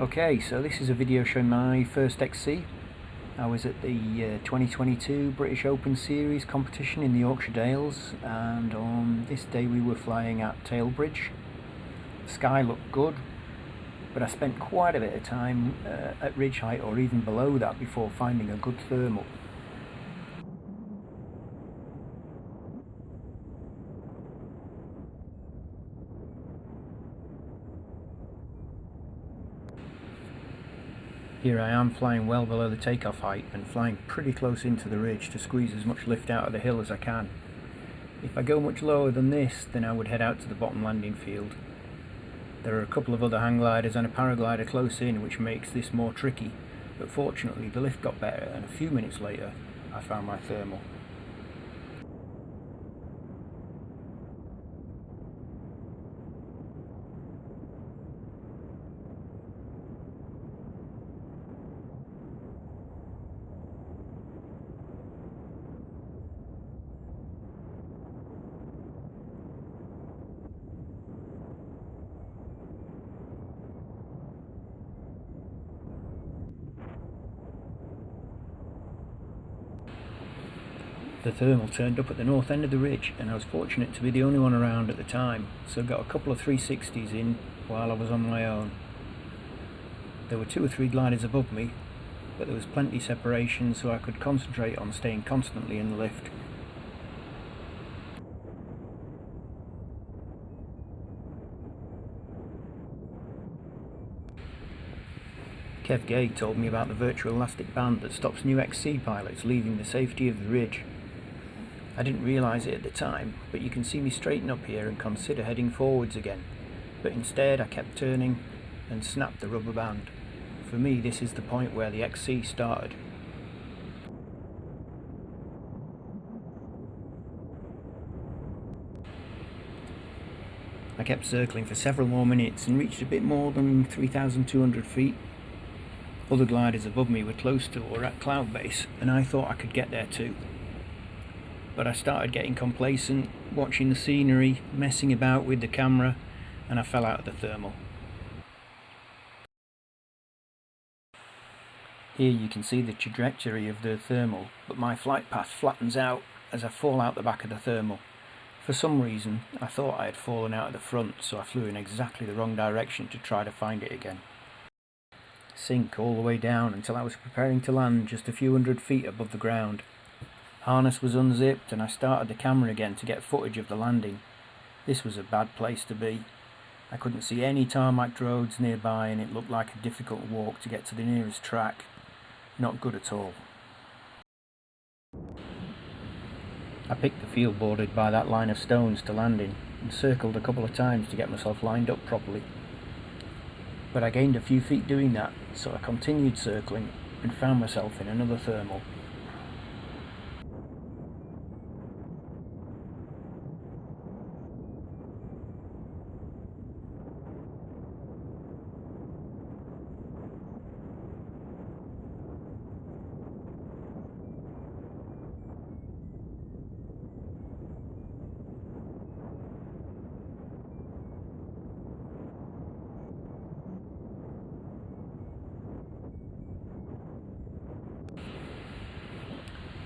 Okay, so this is a video showing my first XC. I was at the 2022 British Open Series competition in the Yorkshire Dales, and on this day we were flying at Tailbridge. The sky looked good, but I spent quite a bit of time at ridge height or even below that before finding a good thermal. Here I am flying well below the takeoff height and flying pretty close into the ridge to squeeze as much lift out of the hill as I can. If I go much lower than this, then I would head out to the bottom landing field. There are a couple of other hang gliders and a paraglider close in, which makes this more tricky, but fortunately the lift got better and a few minutes later I found my thermal. The thermal turned up at the north end of the ridge, and I was fortunate to be the only one around at the time, so got a couple of 360s in while I was on my own. There were 2 or 3 gliders above me, but there was plenty separation so I could concentrate on staying constantly in the lift. Kev Gay told me about the virtual elastic band that stops new XC pilots leaving the safety of the ridge. I didn't realise it at the time, but you can see me straighten up here and consider heading forwards again, but instead I kept turning and snapped the rubber band. For me, this is the point where the XC started. I kept circling for several more minutes and reached a bit more than 3,200 feet. Other gliders above me were close to or at cloud base, and I thought I could get there too. But I started getting complacent, watching the scenery, messing about with the camera, and I fell out of the thermal. Here you can see the trajectory of the thermal, but my flight path flattens out as I fall out the back of the thermal. For some reason, I thought I had fallen out of the front, so I flew in exactly the wrong direction to try to find it again. Sink all the way down until I was preparing to land just a few hundred feet above the ground. Harness was unzipped and I started the camera again to get footage of the landing. This was a bad place to be. I couldn't see any tarmac roads nearby and it looked like a difficult walk to get to the nearest track. Not good at all. I picked the field bordered by that line of stones to land in and circled a couple of times to get myself lined up properly. But I gained a few feet doing that, so I continued circling and found myself in another thermal.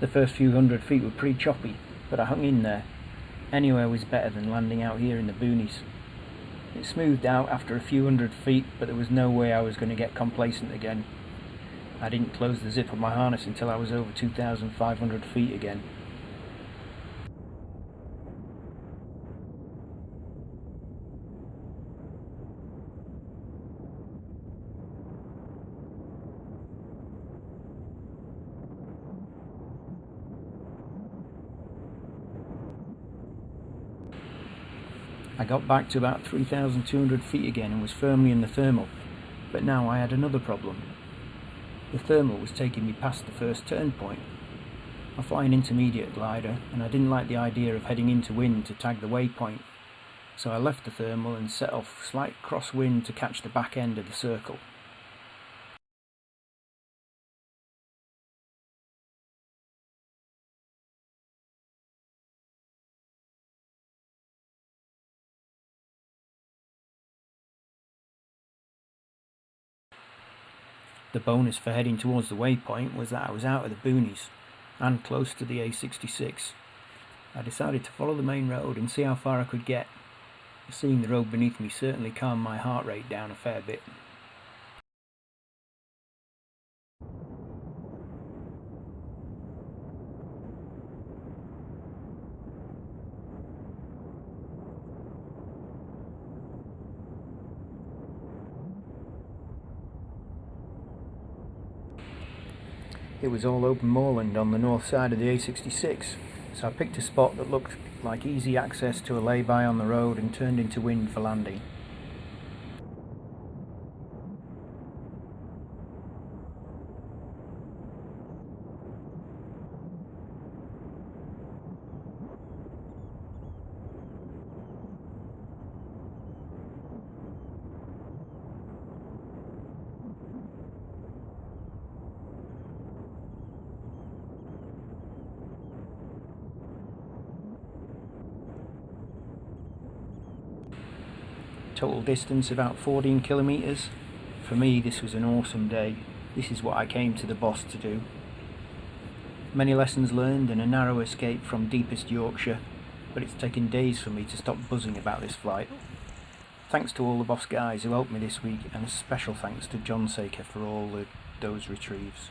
The first few hundred feet were pretty choppy, but I hung in there. Anywhere was better than landing out here in the boonies. It smoothed out after a few hundred feet, but there was no way I was going to get complacent again. I didn't close the zip of my harness until I was over 2,500 feet again. I got back to about 3,200 feet again and was firmly in the thermal, but now I had another problem. The thermal was taking me past the first turn point. I fly an intermediate glider and I didn't like the idea of heading into wind to tag the waypoint, so I left the thermal and set off slight crosswind to catch the back end of the circle. The bonus for heading towards the waypoint was that I was out of the boonies and close to the A66. I decided to follow the main road and see how far I could get. Seeing the road beneath me certainly calmed my heart rate down a fair bit. It was all open moorland on the north side of the A66, so I picked a spot that looked like easy access to a lay-by on the road and turned into wind for landing. Total distance about 14 kilometres. For me, this was an awesome day. This is what I came to the BOS to do. Many lessons learned and a narrow escape from deepest Yorkshire, but it's taken days for me to stop buzzing about this flight. Thanks to all the BOS guys who helped me this week, and a special thanks to John Saker for all those retrieves.